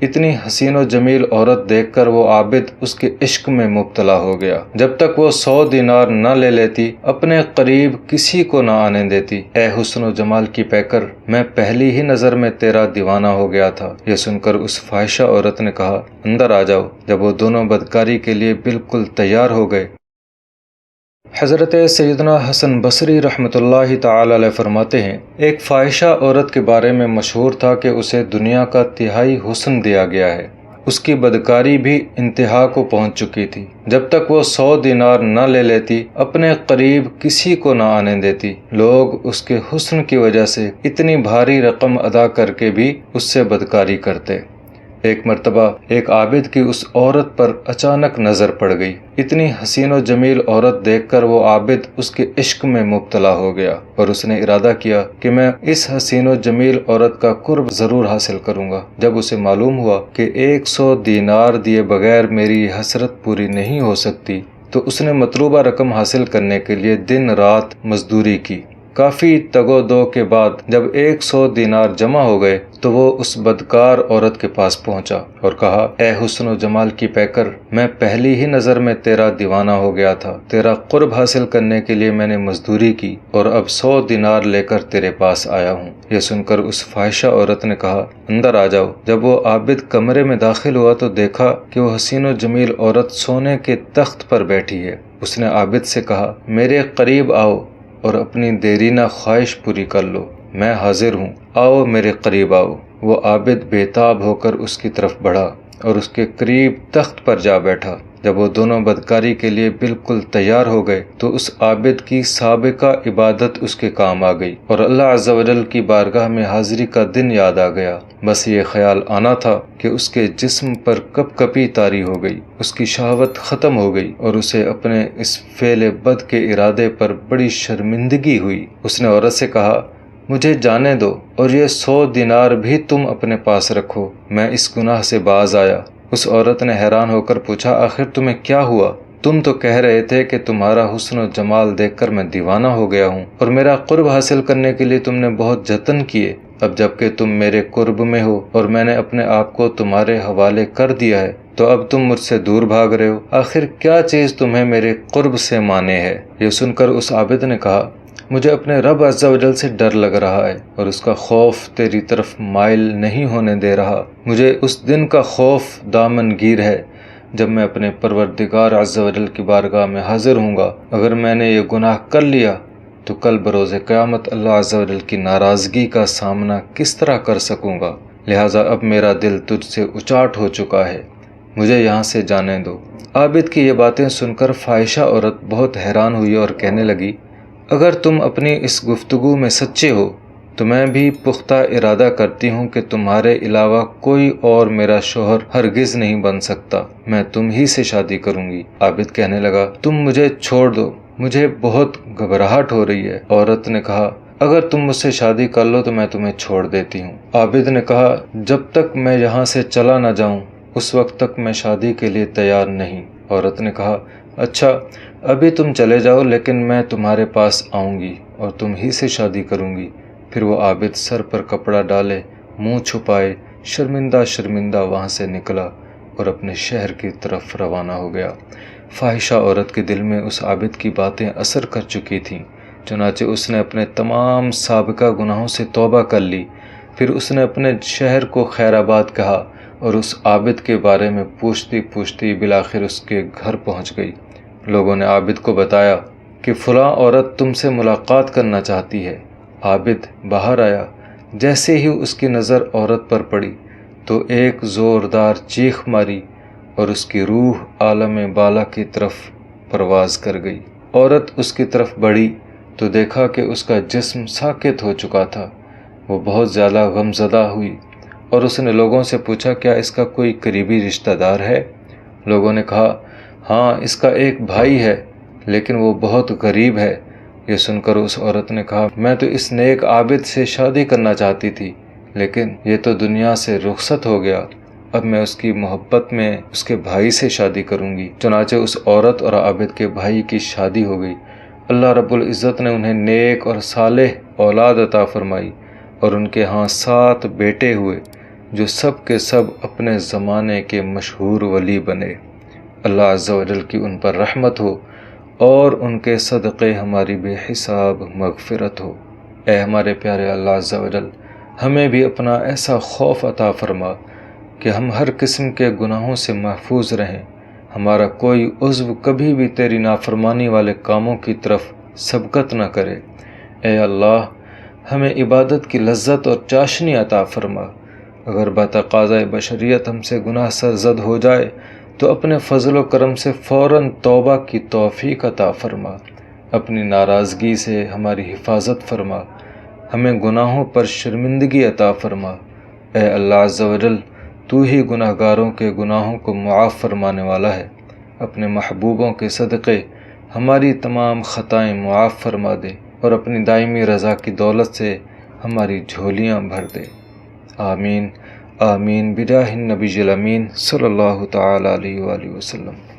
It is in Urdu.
اتنی حسین و جمیل عورت دیکھ کر وہ عابد اس کے عشق میں مبتلا ہو گیا۔ جب تک وہ 100 دینار نہ لے لیتی اپنے قریب کسی کو نہ آنے دیتی۔ اے حسن و جمال کی پیکر، میں پہلی ہی نظر میں تیرا دیوانہ ہو گیا تھا۔ یہ سن کر اس فاحشہ عورت نے کہا، اندر آ جاؤ۔ جب وہ دونوں بدکاری کے لیے بالکل تیار ہو گئے، حضرت سیدنا حسن بصری رحمۃ اللہ تعالی علیہ فرماتے ہیں، ایک فاحشہ عورت کے بارے میں مشہور تھا کہ اسے دنیا کا تہائی حسن دیا گیا ہے۔ اس کی بدکاری بھی انتہا کو پہنچ چکی تھی۔ جب تک وہ 100 دینار نہ لے لیتی اپنے قریب کسی کو نہ آنے دیتی۔ لوگ اس کے حسن کی وجہ سے اتنی بھاری رقم ادا کر کے بھی اس سے بدکاری کرتے۔ ایک مرتبہ ایک عابد کی اس عورت پر اچانک نظر پڑ گئی۔ اتنی حسین و جمیل عورت دیکھ کر وہ عابد اس کے عشق میں مبتلا ہو گیا اور اس نے ارادہ کیا کہ میں اس حسین و جمیل عورت کا قرب ضرور حاصل کروں گا۔ جب اسے معلوم ہوا کہ 100 دینار دیے بغیر میری یہ حسرت پوری نہیں ہو سکتی تو اس نے مطلوبہ رقم حاصل کرنے کے لیے دن رات مزدوری کی۔ کافی تگ و دو کے بعد جب 100 دینار جمع ہو گئے تو وہ اس بدکار عورت کے پاس پہنچا اور کہا، اے حسن و جمال کی پیکر، میں پہلی ہی نظر میں تیرا دیوانہ ہو گیا تھا۔ تیرا قرب حاصل کرنے کے لیے میں نے مزدوری کی اور اب 100 دینار لے کر تیرے پاس آیا ہوں۔ یہ سن کر اس فاحشہ عورت نے کہا، اندر آ جاؤ۔ جب وہ عابد کمرے میں داخل ہوا تو دیکھا کہ وہ حسین و جمیل عورت سونے کے تخت پر بیٹھی ہے۔ اس نے عابد سے کہا، میرے قریب آؤ اور اپنی دیرینہ خواہش پوری کر لو، میں حاضر ہوں، آؤ میرے قریب آؤ۔ وہ عابد بے تاب ہو کر اس کی طرف بڑھا اور اس کے قریب تخت پر جا بیٹھا۔ جب وہ دونوں بدکاری کے لیے بالکل تیار ہو گئے تو اس عابد کی سابقہ عبادت اس کے کام آ گئی اور اللہ عز و جل کی بارگاہ میں حاضری کا دن یاد آ گیا۔ بس یہ خیال آنا تھا کہ اس کے جسم پر کپ کپی طاری ہو گئی، اس کی شہوت ختم ہو گئی اور اسے اپنے اس فعل بد کے ارادے پر بڑی شرمندگی ہوئی۔ اس نے عورت سے کہا، مجھے جانے دو اور یہ 100 دینار بھی تم اپنے پاس رکھو، میں اس گناہ سے باز آیا۔ اس عورت نے حیران ہو کر پوچھا، آخر تمہیں کیا ہوا؟ تم تو کہہ رہے تھے کہ تمہارا حسن و جمال دیکھ کر میں دیوانہ ہو گیا ہوں اور میرا قرب حاصل کرنے کے لیے تم نے بہت جتن کیے۔ اب جب کہ تم میرے قرب میں ہو اور میں نے اپنے آپ کو تمہارے حوالے کر دیا ہے تو اب تم مجھ سے دور بھاگ رہے ہو۔ آخر کیا چیز تمہیں میرے قرب سے مانے ہے؟ یہ سن کر اس عابد نے کہا، مجھے اپنے رب عز و جل سے ڈر لگ رہا ہے اور اس کا خوف تیری طرف مائل نہیں ہونے دے رہا۔ مجھے اس دن کا خوف دامن گیر ہے جب میں اپنے پروردگار عز و جل کی بارگاہ میں حاضر ہوں گا۔ اگر میں نے یہ گناہ کر لیا تو کل بروز قیامت اللہ عز و جل کی ناراضگی کا سامنا کس طرح کر سکوں گا؟ لہٰذا اب میرا دل تجھ سے اچاٹ ہو چکا ہے، مجھے یہاں سے جانے دو۔ عابد کی یہ باتیں سن کر فاحشہ عورت بہت حیران ہوئی اور کہنے لگی، اگر تم اپنی اس گفتگو میں سچے ہو تو میں بھی پختہ ارادہ کرتی ہوں کہ تمہارے علاوہ کوئی اور میرا شوہر ہرگز نہیں بن سکتا، میں تم ہی سے شادی کروں گی۔ عابد کہنے لگا، تم مجھے چھوڑ دو، مجھے بہت گھبراہٹ ہو رہی ہے۔ عورت نے کہا، اگر تم مجھ سے شادی کر لو تو میں تمہیں چھوڑ دیتی ہوں۔ عابد نے کہا، جب تک میں یہاں سے چلا نہ جاؤں اس وقت تک میں شادی کے لیے تیار نہیں۔ عورت نے کہا، اچھا ابھی تم چلے جاؤ لیکن میں تمہارے پاس آؤں گی اور تم ہی سے شادی کروں گی۔ پھر وہ عابد سر پر کپڑا ڈالے، منہ چھپائے، شرمندہ شرمندہ وہاں سے نکلا اور اپنے شہر کی طرف روانہ ہو گیا۔ فاحشہ عورت کے دل میں اس عابد کی باتیں اثر کر چکی تھیں، چنانچہ اس نے اپنے تمام سابقہ گناہوں سے توبہ کر لی۔ پھر اس نے اپنے شہر کو خیر آباد کہا اور اس عابد کے بارے میں پوچھتی پوچھتی بالآخر اس کے گھر پہنچ گئی۔ لوگوں نے عابد کو بتایا کہ فلاں عورت تم سے ملاقات کرنا چاہتی ہے۔ عابد باہر آیا، جیسے ہی اس کی نظر عورت پر پڑی تو ایک زوردار چیخ ماری اور اس کی روح عالم بالا کی طرف پرواز کر گئی۔ عورت اس کی طرف بڑھی تو دیکھا کہ اس کا جسم ساکت ہو چکا تھا۔ وہ بہت زیادہ غمزدہ ہوئی اور اس نے لوگوں سے پوچھا، کیا اس کا کوئی قریبی رشتہ دار ہے؟ لوگوں نے کہا، ہاں اس کا ایک بھائی ہے لیکن وہ بہت غریب ہے۔ یہ سن کر اس عورت نے کہا، میں تو اس نیک عابد سے شادی کرنا چاہتی تھی لیکن یہ تو دنیا سے رخصت ہو گیا، اب میں اس کی محبت میں اس کے بھائی سے شادی کروں گی۔ چنانچہ اس عورت اور عابد کے بھائی کی شادی ہو گئی۔ اللہ رب العزت نے انہیں نیک اور صالح اولاد عطا فرمائی اور ان کے ہاں 7 بیٹے ہوئے جو سب کے سب اپنے زمانے کے مشہور ولی بنے۔ اللہ عز و جل کی ان پر رحمت ہو اور ان کے صدقے ہماری بے حساب مغفرت ہو۔ اے ہمارے پیارے اللہ عز و جل، ہمیں بھی اپنا ایسا خوف عطا فرما کہ ہم ہر قسم کے گناہوں سے محفوظ رہیں، ہمارا کوئی عضو کبھی بھی تیری نافرمانی والے کاموں کی طرف سبقت نہ کرے۔ اے اللہ، ہمیں عبادت کی لذت اور چاشنی عطا فرما۔ اگر بتقاضۂ بشریت ہم سے گناہ سرزد ہو جائے تو اپنے فضل و کرم سے فوراً توبہ کی توفیق عطا فرما۔ اپنی ناراضگی سے ہماری حفاظت فرما، ہمیں گناہوں پر شرمندگی عطا فرما۔ اے اللہ عز و جل، تو ہی گناہ گاروں کے گناہوں کو معاف فرمانے والا ہے۔ اپنے محبوبوں کے صدقے ہماری تمام خطائیں معاف فرما دے اور اپنی دائمی رضا کی دولت سے ہماری جھولیاں بھر دے۔ آمین آمین بجاہ النبی الامین صلی اللہ تعالی علیہ وآلہ وسلم۔